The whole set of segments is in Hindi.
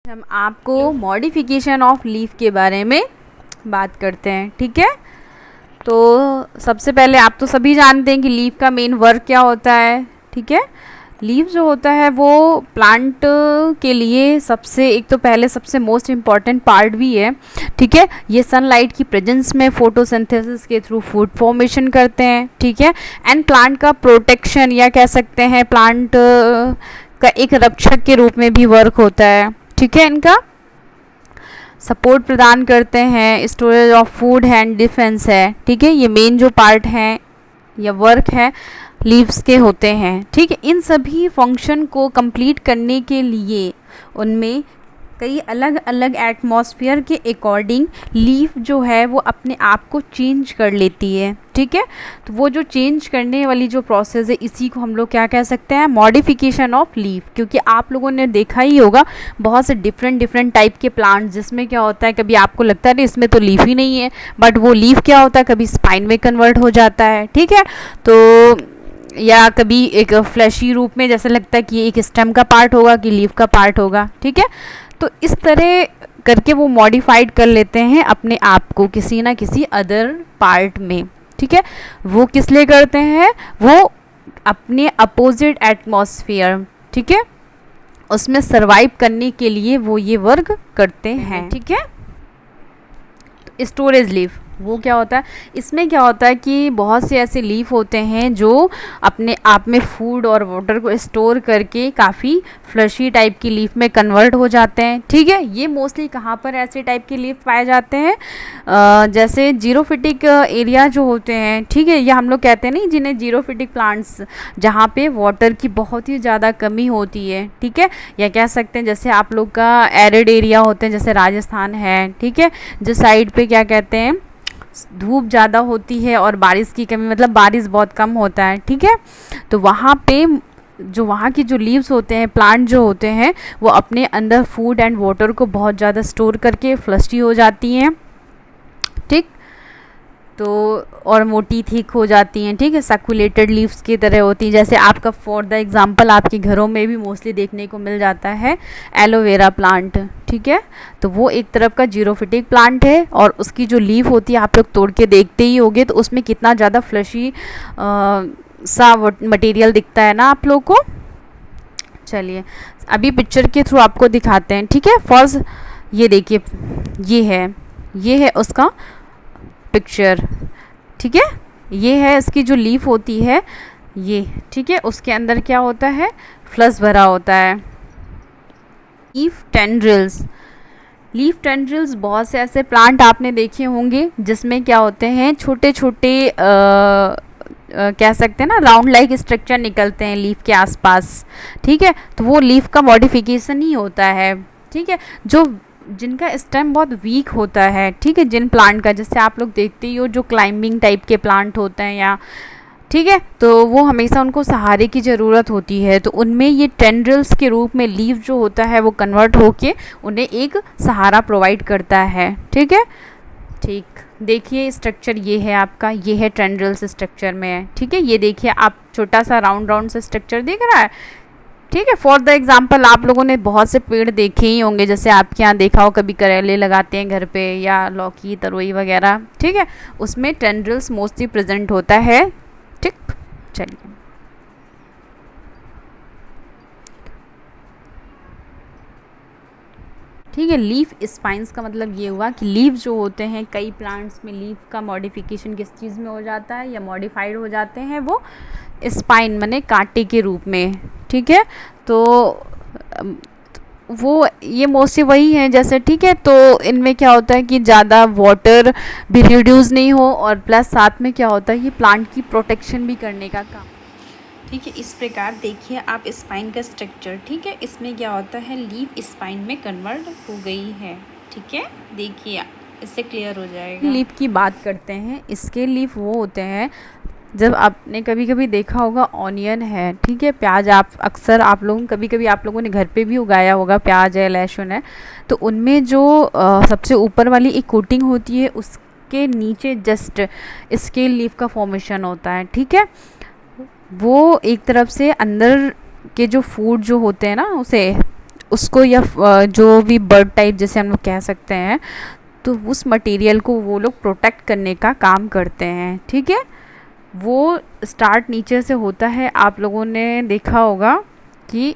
हम आपको मॉडिफिकेशन ऑफ लीफ के बारे में बात करते हैं। ठीक है, तो सबसे पहले आप तो सभी जानते हैं कि लीफ का मेन वर्क क्या होता है। ठीक है, लीफ जो होता है वो प्लांट के लिए सबसे एक तो पहले सबसे मोस्ट इम्पॉर्टेंट पार्ट भी है। ठीक है, ये सनलाइट की प्रेजेंस में फोटोसिंथेसिस के थ्रू फूड फॉर्मेशन करते हैं। ठीक है, एंड प्लांट का प्रोटेक्शन या कह सकते हैं प्लांट का एक रक्षक के रूप में भी वर्क होता है। ठीक है, इनका सपोर्ट प्रदान करते हैं, storage of food and defence है। ठीक है, ये मेन जो पार्ट हैं या वर्क है लीव्स के होते हैं। ठीक है, इन सभी फंक्शन को कंप्लीट करने के लिए उनमें कई अलग अलग एटमॉस्फेयर के अकॉर्डिंग लीफ जो है वो अपने आप को चेंज कर लेती है। ठीक है, तो वो जो चेंज करने वाली जो प्रोसेस है इसी को हम लोग क्या कह सकते हैं, मॉडिफिकेशन ऑफ लीफ। क्योंकि आप लोगों ने देखा ही होगा बहुत से डिफरेंट टाइप के प्लांट्स जिसमें क्या होता है, कभी आपको लगता है इसमें तो लीफ ही नहीं है, बट वो लीफ क्या होता है कभी स्पाइन में कन्वर्ट हो जाता है। ठीक है, तो या कभी एक फ्लैशी रूप में जैसे लगता है कि ये एक स्टेम का पार्ट होगा कि लीफ का पार्ट होगा। ठीक है, तो इस तरह करके वो मॉडिफाइड कर लेते हैं अपने आप को किसी ना किसी अदर पार्ट में। ठीक है, वो किस लिए करते हैं, वो अपने अपोजिट एटमॉस्फेयर, ठीक है, उसमें सरवाइव करने के लिए वो ये वर्क करते हैं। ठीक है, स्टोरेज लीफ वो क्या होता है, इसमें क्या होता है कि बहुत से ऐसे लीफ होते हैं जो अपने आप में फूड और वाटर को स्टोर करके काफ़ी फ्लशी टाइप की लीफ में कन्वर्ट हो जाते हैं। ठीक है, ये मोस्टली कहाँ पर ऐसे टाइप के लीफ पाए जाते हैं, जैसे जीरोफिटिक एरिया जो होते हैं। ठीक है, या हम लोग कहते हैं नहीं जिन्हें जीरोफिटिक प्लांट्स, जहाँ पे वाटर की बहुत ही ज़्यादा कमी होती है। ठीक है, या कह सकते हैं जैसे आप लोग का एरिड एरिया होते हैं जैसे राजस्थान है। ठीक है, जिस साइड पे क्या कहते हैं धूप ज़्यादा होती है और बारिश की कमी, मतलब बारिश बहुत कम होता है। ठीक है, तो वहाँ पे जो वहाँ की जो लीव्स होते हैं, प्लांट जो होते हैं, वो अपने अंदर फूड एंड वाटर को बहुत ज़्यादा स्टोर करके फ्लशी हो जाती हैं। ठीक, तो और मोटी थिक हो जाती हैं। ठीक है, सर्कुलेटेड लीव्स की तरह होती हैं। जैसे आपका फॉर द एग्जांपल आपके घरों में भी मोस्टली देखने को मिल जाता है एलोवेरा प्लांट। ठीक है, तो वो एक तरफ का जीरोफिटिक प्लांट है और उसकी जो लीफ होती है आप लोग तोड़ के देखते ही होंगे तो उसमें कितना ज़्यादा फ्लशी सा मटेरियल दिखता है ना आप लोग को। चलिए अभी पिक्चर के थ्रू आपको दिखाते हैं। ठीक है, फर्स्ट ये देखिए, ये है उसका पिक्चर। ठीक है, ये है इसकी जो लीफ होती है ये। ठीक है, उसके अंदर क्या होता है, फ्लश भरा होता है। लीफ टेंड्रिल्स बहुत से ऐसे प्लांट आपने देखे होंगे जिसमें क्या होते हैं छोटे छोटे कह सकते हैं ना राउंड लाइक स्ट्रक्चर निकलते हैं लीफ के आसपास। ठीक है, तो वो लीफ का मॉडिफिकेशन ही होता है। ठीक है, जो जिनका स्टेम बहुत वीक होता है। ठीक है, जिन प्लांट का, जैसे आप लोग देखते ही हो जो क्लाइंबिंग टाइप के प्लांट होते हैं या, ठीक है, तो वो हमेशा उनको सहारे की ज़रूरत होती है, तो उनमें ये टेंड्रिल्स के रूप में लीफ जो होता है वो कन्वर्ट होके उन्हें एक सहारा प्रोवाइड करता है। ठीक है, ठीक, देखिए स्ट्रक्चर ये है आपका, ये है टेंड्रिल्स स्ट्रक्चर में है। ठीक है, ये देखिए आप छोटा सा राउंड सा स्ट्रक्चर दिख रहा है। ठीक है, फॉर द एग्जाम्पल आप लोगों ने बहुत से पेड़ देखे ही होंगे, जैसे आपके यहाँ देखा हो कभी करेले लगाते हैं घर पे या लौकी तरोई वगैरह। ठीक है, उसमें टेंड्रिल्स मोस्टली प्रेजेंट होता है। ठीक, चलिए ठीक है, लीफ स्पाइंस का मतलब ये हुआ कि लीफ जो होते हैं कई प्लांट्स में लीफ का मॉडिफिकेशन किस चीज़ में हो जाता है या मॉडिफाइड हो जाते हैं वो स्पाइन माने कांटे के रूप में। ठीक है, तो वो ये मोस्टली वही है जैसे। ठीक है, तो इनमें क्या होता है कि ज़्यादा वाटर भी रिड्यूस नहीं हो और प्लस साथ में क्या होता है ये प्लांट की प्रोटेक्शन भी करने का काम। ठीक है, इस प्रकार देखिए आप स्पाइन का स्ट्रक्चर। ठीक है, इसमें क्या होता है लीफ स्पाइन में कन्वर्ट हो गई है। ठीक है, देखिए इससे क्लियर हो जाएगा। लीफ की बात करते हैं, इसके लीफ वो होते हैं जब आपने कभी कभी देखा होगा ऑनियन है। ठीक है, प्याज आप अक्सर आप लोग कभी कभी आप लोगों ने घर पे भी उगाया होगा, प्याज है लहसुन है, तो उनमें जो सबसे ऊपर वाली एक कोटिंग होती है उसके नीचे जस्ट स्केल लीफ का फॉर्मेशन होता है। ठीक है, वो एक तरफ से अंदर के जो फूड जो होते हैं ना उसे उसको या जो भी बर्ड टाइप जैसे हम लोग कह सकते हैं, तो उस मटेरियल को वो लोग प्रोटेक्ट करने का काम करते हैं। ठीक है, वो स्टार्ट नीचे से होता है। आप लोगों ने देखा होगा कि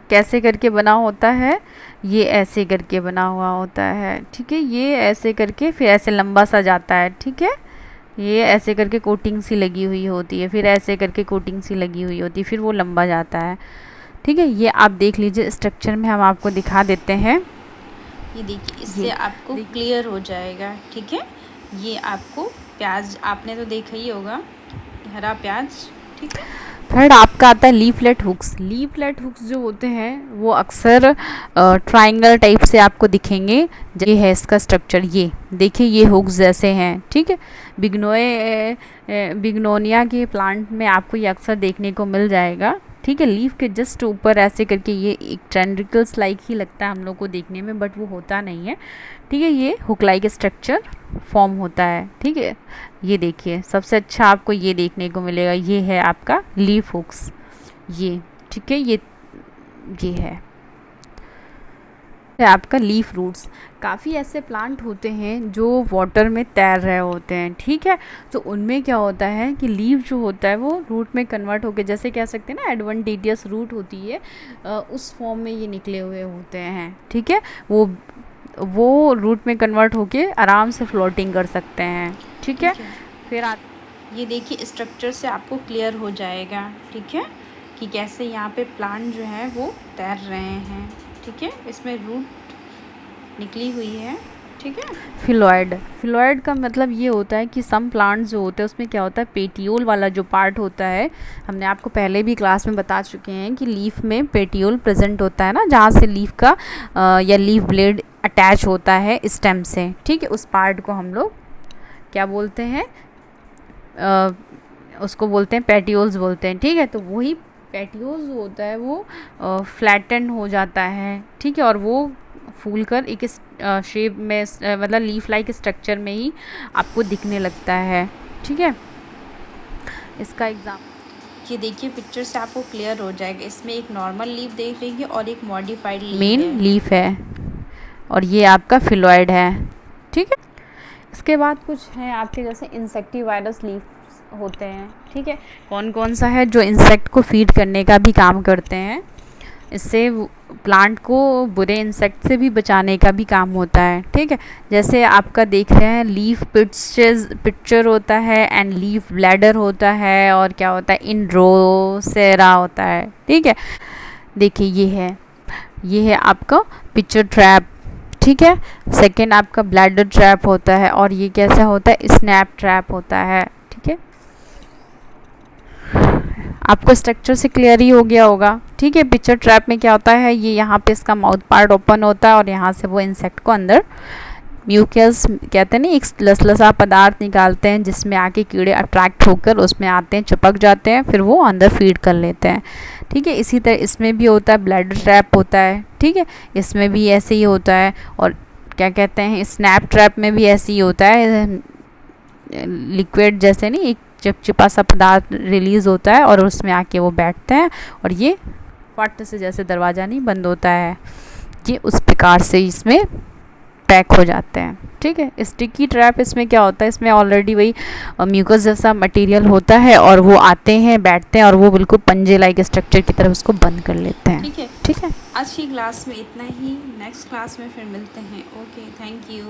कैसे करके बना होता है, ये ऐसे करके बना हुआ होता है। ठीक है, ये ऐसे करके फिर ऐसे लंबा सा जाता है। ठीक है, ये ऐसे करके कोटिंग सी लगी हुई होती है, फिर ऐसे करके कोटिंग सी लगी हुई होती है, फिर वो लंबा जाता है। ठीक है, ये आप देख लीजिए स्ट्रक्चर में हम आपको दिखा देते हैं। ये देखिए, इससे आपको क्लियर हो जाएगा। ठीक है, ये आपको प्याज आपने तो देखा ही होगा, हरा प्याज। ठीक है, थर्ड आपका आता है लीफलेट हुक्स। लीफलेट हुक्स जो होते हैं वो अक्सर ट्रायंगल टाइप से आपको दिखेंगे। ये है इसका स्ट्रक्चर, ये देखिए ये हुक्स जैसे हैं। ठीक है, बिग्नोनिया के प्लांट में आपको ये अक्सर देखने को मिल जाएगा। ठीक है, लीफ के जस्ट ऊपर ऐसे करके ये एक टेंड्रिकल्स लाइक ही लगता है हम लोग को देखने में, बट वो होता नहीं है। ठीक है, ये हुक लाइक स्ट्रक्चर फॉर्म होता है। ठीक है, ये देखिए सबसे अच्छा आपको ये देखने को मिलेगा, ये है आपका लीफ हुक्स, ये। ठीक है, ये है आपका लीफ रूट्स। काफ़ी ऐसे प्लांट होते हैं जो वाटर में तैर रहे होते हैं। ठीक है, तो उनमें क्या होता है कि लीफ जो होता है वो रूट में कन्वर्ट होकर, जैसे कह सकते हैं ना एडवेंटिजियस रूट होती है, उस फॉर्म में ये निकले हुए होते हैं। ठीक है, वो रूट में कन्वर्ट होके आराम से फ्लोटिंग कर सकते हैं। ठीक है, फिर ये देखिए स्ट्रक्चर से आपको क्लियर हो जाएगा। ठीक है, कि कैसे यहाँ पे प्लांट जो है वो तैर रहे हैं। ठीक है, इसमें रूट निकली हुई है। ठीक है, फिलॉइड का मतलब ये होता है कि सम प्लांट्स जो होते हैं उसमें क्या होता है, पेटियोल वाला जो पार्ट होता है, हमने आपको पहले भी क्लास में बता चुके हैं कि लीफ में पेटियोल प्रेजेंट होता है ना, जहाँ से लीफ का या लीफ ब्लेड अटैच होता है स्टेम से। ठीक है, उस पार्ट को हम लोग क्या बोलते हैं, उसको बोलते हैं पेटियोल्स बोलते हैं। ठीक है, तो वही पेटियोल्स होता है वो फ्लैटन हो जाता है। ठीक है, और वो फूल कर एक शेप में मतलब लीफ लाइक स्ट्रक्चर में ही आपको दिखने लगता है। ठीक है, इसका एग्जाम ये देखिए पिक्चर से आपको क्लियर हो जाएगा। इसमें एक नॉर्मल लीफ देख लीजिए और एक मॉडिफाइड मेन लीफ है, और ये आपका फिलॉइड है। ठीक है, इसके बाद कुछ है आपके जैसे इंसेक्टिवाइरस लीफ होते हैं। ठीक है, कौन कौन सा है, जो इंसेक्ट को फीड करने का भी काम करते हैं। इससे प्लांट को बुरे इंसेक्ट से भी बचाने का भी काम होता है। ठीक है, जैसे आपका देख रहे हैं लीफ पिक्चर होता है एंड लीफ ब्लैडर होता है, और क्या होता है इंड्रोसेरा होता है। ठीक है, देखिए ये है आपका पिक्चर ट्रैप। ठीक है, सेकेंड आपका ब्लैडर ट्रैप होता है, और ये कैसा होता है, स्नैप ट्रैप होता है। ठीक है, आपको स्ट्रक्चर से क्लियर ही हो गया होगा। ठीक है, पिक्चर ट्रैप में क्या होता है, ये यहाँ पे इसका माउथ पार्ट ओपन होता है, और यहाँ से वो इंसेक्ट को अंदर म्यूकस कहते हैं ना, एक लसलसा पदार्थ निकालते हैं जिसमें आके कीड़े अट्रैक्ट होकर उसमें आते हैं, चिपक जाते हैं, फिर वो अंदर फीड कर लेते हैं। ठीक है, इसी तरह इसमें भी होता है, ब्लैडर ट्रैप होता है। ठीक है, इसमें भी ऐसे ही होता है, और क्या कहते हैं स्नैप ट्रैप में भी ऐसे ही होता है, लिक्विड जैसे नहीं एक चिपचिपा सा पदार्थ रिलीज़ होता है और उसमें आके वो बैठते हैं, और ये फट से जैसे दरवाज़ा नहीं बंद होता है, ये उस प्रकार से इसमें पैक हो जाते हैं। ठीक है, स्टिकी ट्रैप इसमें क्या होता है, इसमें ऑलरेडी वही म्यूकस जैसा मटेरियल होता है, और वो आते हैं बैठते हैं, और वो बिल्कुल पंजे लाइक स्ट्रक्चर की तरफ उसको बंद कर लेते हैं। ठीक है, ठीक है, आज की क्लास में इतना ही। नेक्स्ट क्लास में फिर मिलते हैं। Okay, thank you.